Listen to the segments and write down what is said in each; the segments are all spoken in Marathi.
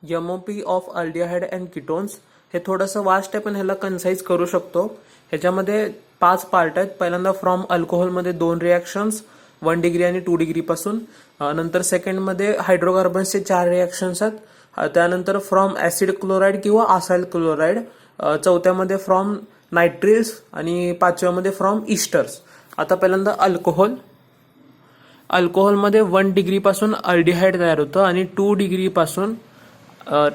MOP of aldehyde and ketones हे थोडंसं वास्ट आहे, पण ह्याला कन्साइज करू शकतो. ह्याच्यामध्ये 5 पार्ट आहेत. पहिल्यांदा फ्रॉम अल्कोहोलमध्ये 2 रिॲक्शन्स 1 डिग्री आणि 2 डिग्री पासून. नंतर सेकंडमध्ये हायड्रोकार्बन्सचे 4 रिॲक्शन्स आहेत. त्यानंतर फ्रॉम ऍसिड क्लोराईड किंवा असाइल क्लोराईड. चौथ्यामध्ये फ्रॉम नायट्रिल्स आणि 5व्यामध्ये फ्रॉम इस्टर्स. आता पहिल्यांदा अल्कोहोल. अल्कोहोलमध्ये 1 डिग्री पासून अल्डिहाइड तयार होतं आणि 2 डिग्री पासून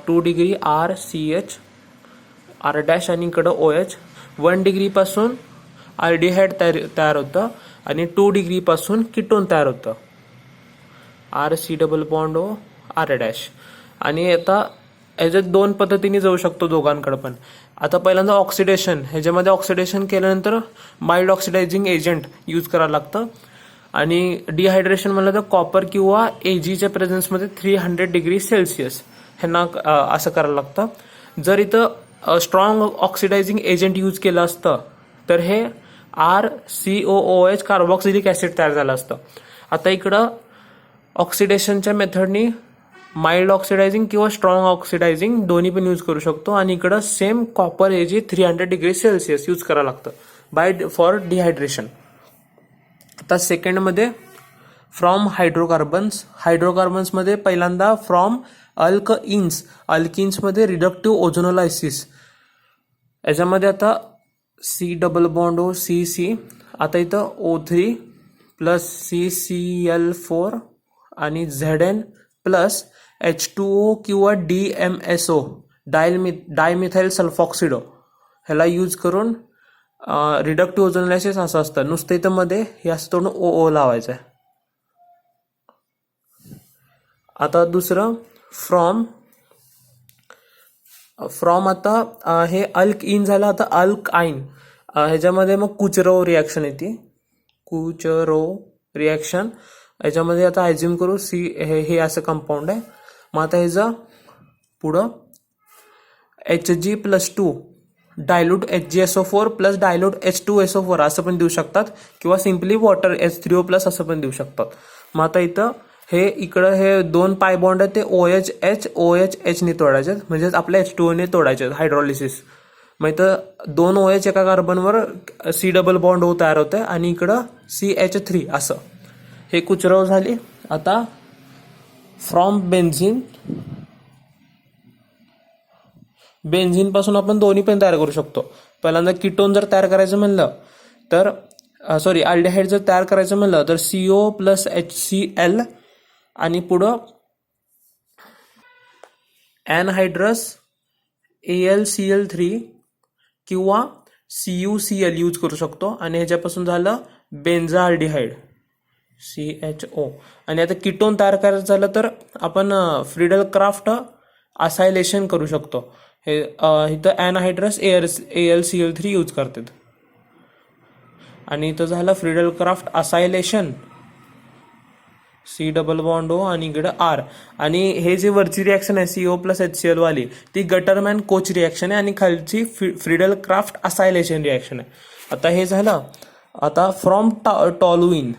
2 डिग्री RCH R डॅश आणि इकडं OH. 1 डिग्री पासून अल्डिहाइड तयार होतं आणि 2 डिग्री पासून किटोन तयार होतं RC double bond O R dash. आणि आता ह्याच्यात 2 पद्धतीने जाऊ शकतो दोघांकडे पण. आता पहिल्यांदा ऑक्सिडेशन. ह्याच्यामध्ये ऑक्सिडेशन केल्यानंतर माइल्ड ऑक्सिडायझिंग एजंट यूज करावं लागतं. आणि डिहायड्रेशन म्हणलं तर कॉपर किंवा Agच्या प्रेझेन्समध्ये 300 डिग्री सेल्सिअस ह्यांना असं करायला लागतं. जर इथं स्ट्रॉंग ऑक्सिडायझिंग एजंट यूज केलं असतं तर हे RCOOH कार्बोक्सिलिक ऍसिड तयार झालं असतं. आता इकडं ऑक्सिडेशनच्या मेथडनी माइल्ड ऑक्सिडायझिंग किंवा स्ट्रॉंग ऑक्सिडायझिंग दोन्ही पण यूज करू शकतो. आणि इकडं same copper Ag 300 degree Celsius use करावं लागतं फॉर डिहायड्रेशन. आता सेकंडमध्ये फ्रॉम हायड्रोकार्बन्स. हायड्रोकार्बन्समध्ये पहिल्यांदा फ्रॉम अल्कइन्स. अल्किन्समध्ये रिडक्टिव्ह ओझोनोलायसिस. याच्यामध्ये आता C double bond O CC. आता इथं O3 प्लस CCl4 आणि Zn प्लस H2O किंवा DMSO डायमिथाइल सल्फॉक्सिडो ह्याला यूज करून रिडक्टिव्ह ओझोनोलायसिस असं असतं. नुसतं इथं मध्ये हे असं तोडून OO लावायचं आहे. आता दुसरं फ्रॉम आता हे अल्क इन झालं. आता अल्क आईन. ह्याच्यामध्ये मग कुचरो रिॲक्शन येते. कुचरो रिॲक्शन ह्याच्यामध्ये आता ॲज्युम करू हे असं कंपाऊंड आहे. मग आता ह्याचं पुढं Hg+2 dilute HgSO4 plus dilute H2SO4 असं पण देऊ शकतात किंवा सिम्पली वॉटर H3O प्लस असं पण देऊ शकतात. मग आता इथं हे इकडं हे 2 पाय बॉन्ड आहेत ते OH ने तोडायचे म्हणजे आपल्या H2O ने तोडायचे हायड्रॉलिसिस. मग इथं 2 OH एका कार्बनवर C डबल बॉन्ड O तयार होतंय आणि इकडं CH3 असं हे कुचराव झाली. आता फ्रॉम बेन्झिन. बेन्झिन पासून आपण दोन्ही पण तयार करू शकतो. पहिल्यांदा किटोन जर तयार करायचं म्हणलं तर अल्डिहाइड जर तयार करायचं म्हणलं तर CO प्लस HCl आणि पुढं एनहायड्रस AlCl3 किंवा CuCl यूज करू शकतो. आणि ह्याच्यापासून झालं बेन्झाल्डिहाइड CHO. आणि आता किटोन तयार करायचं झालं तर आपण फ्रिडल क्राफ्ट असायलेशन करू शकतो. हे इथं एनहायड्रस AlCl3 यूज करतात. आणि इथं झालं Friedel Crafts acylation C double bond O आणि इकडे R. आणि हे जे वरची रिॲक्शन आहे CO प्लस HCl वाली ती गटरमॅन कोच रिॲक्शन आहे आणि खालची फ्रिडल क्राफ्ट असायलेशन रिॲक्शन आहे. आता हे झालं. आता फ्रॉम टॉलुइन.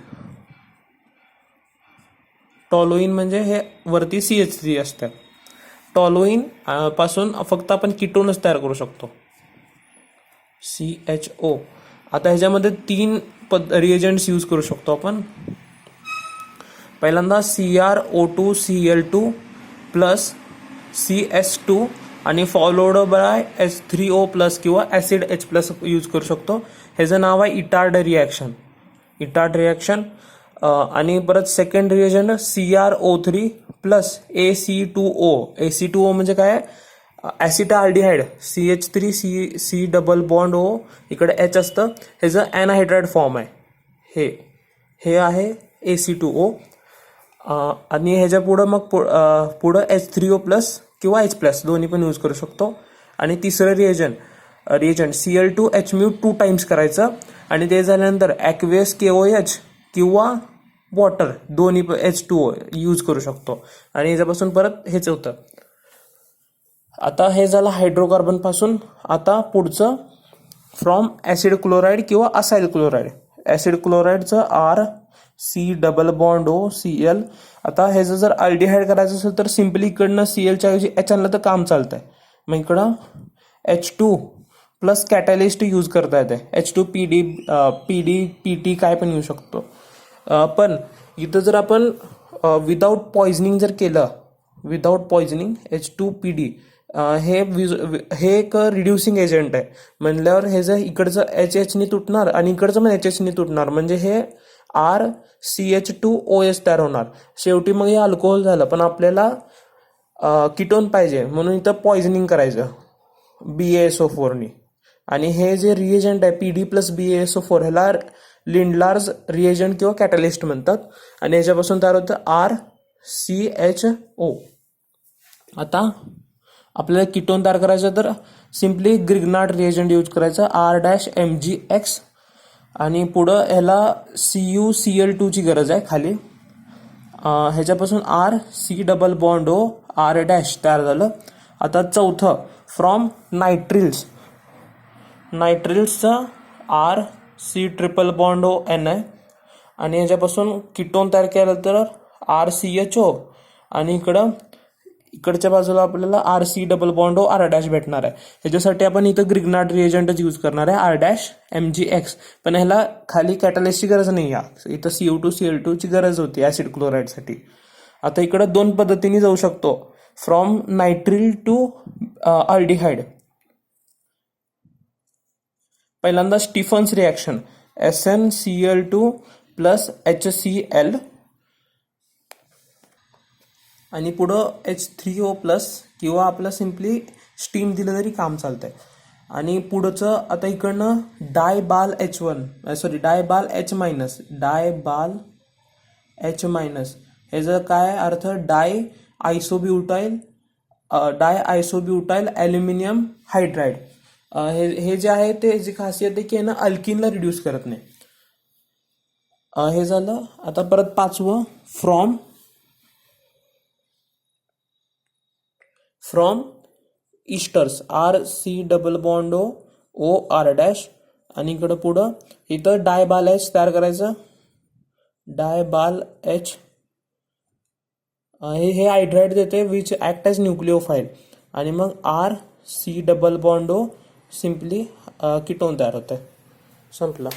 टॉलुइन म्हणजे हे वरती CH3 असतं. टॉलुइन पासून फक्त आपण किटोनच तयार करू शकतो CHO. आता ह्याच्यामध्ये 3 रिएजंट्स यूज करू शकतो आपण. पहिल्यांदा CrO2Cl2 प्लस CS2 आणि फॉलोड बाय H3O प्लस किंवा ऍसिड H प्लस यूज करू शकतो. ह्याचं नाव आहे इटार्ड रिॲक्शन. आणि परत second reagent CrO3 plus AC2O म्हणजे काय ऍसिटाल्डिहाइड CH3 C double bond O इकडे H असतं. ह्याचं एनहायड्राइड फॉर्म आहे. हे आहे AC2O. आणि ह्याच्या पुढं मग पुढं H3O प्लस किंवा H प्लस दोन्ही पण यूज करू शकतो. आणि तिसरं रिएजंट Cl2H 2 टाइम्स करायचं आणि ते झाल्यानंतर ॲक्वेस KOH किंवा वॉटर दोन्ही H2O यूज करू शकतो. आणि ह्याच्यापासून परत हेच होतं. आता हे झालं हायड्रोकार्बन पासून. आता पुढचं फ्रॉम ऍसिड क्लोराईड किंवा असाइल क्लोराईड. ऍसिड क्लोराईडचं R C double bond O Cl. आता ह्याचं जर अल्डिहाइड करायचं असेल तर सिम्पली इकडनं Clच्या ऐवजी H आणलं तर काम चालतंय. मग इकडं H2 प्लस कॅटॅलिस्ट यूज करता येते. H2PD PT काय पण येऊ शकतो. पण इथं जर आपण विदाउट पॉइझनिंग जर केलं, विदाउट पॉइझनिंग H2PD हे एक रिड्युसिंग एजंट आहे म्हणल्यावर हे जर इकडचं HHने तुटणार आणि इकडचं पण HHने तुटणार, म्हणजे हे RCH2OH तयार होणार. शेवटी मग हे अल्कोहोल झालं. पण आपल्याला किटोन पाहिजे म्हणून इथं पॉइझनिंग करायचं BaSO4नी. आणि हे जे रिएजंट आहे PD प्लस BaSO4 ह्याला लिंडलार्स रिएजंट किंवा कॅटलिस्ट म्हणतात. आणि ह्याच्यापासून तयार होतं RCHO. आता आपल्याला किटोन तयार करायचं तर सिम्पली ग्रिग्नार्ड रिएजंट यूज करायचं R-MgX. आणि पुढं ह्याला CuCl2 ची गरज आहे खाली. ह्याच्यापासून RC double bond O R- तयार झालं. आता चौथं फ्रॉम नायट्रिल्सचा RC triple bond O N आहे. आणि ह्याच्यापासून किटोन तयार केलं तर RCHO. आणि इकडच्या बाजूला आपल्याला RC double bond O R- भेटणार आहे. ह्याच्यासाठी आपण इथं ग्रिग्नार्ड रिएजंटच यूज करणार आहे R-MgX. पण ह्याला खाली कॅटलिस्टची गरज नाही आहे, इथं CO2Cl2 ची गरज होती ऍसिड क्लोराईडसाठी. आता इकडं दोन पद्धतीने जाऊ शकतो, फ्रॉम नायट्रिल टू अल्डिहाइड. पहिल्यांदा Stephen's reaction SnCl2 plus HCl. आणि पुढं H3O प्लस किंवा आपलं सिम्पली स्टीम दिलं तरी काम चालतंय. आणि पुढचं आता इकडनं डायबाल H मायनस ह्याचा काय अर्थ डाय आयसोब्युटाइल ॲल्युमिनियम हायड्राइड. हे जे आहे ते जी खासियत आहे की अल्किनला रिड्यूस करत नाही. हे झालं. आता परत पाचवं from इस्टर्स RC double bond O R-. आणि इकडं पुढं इथं डायबाल H तयार करायचं डायबाल H. हे हायड्राइड देते विच ऍक्ट ॲज न्यूक्लिओफाईल. आणि मग RC double bond O simply ketone तयार होतं. संपला.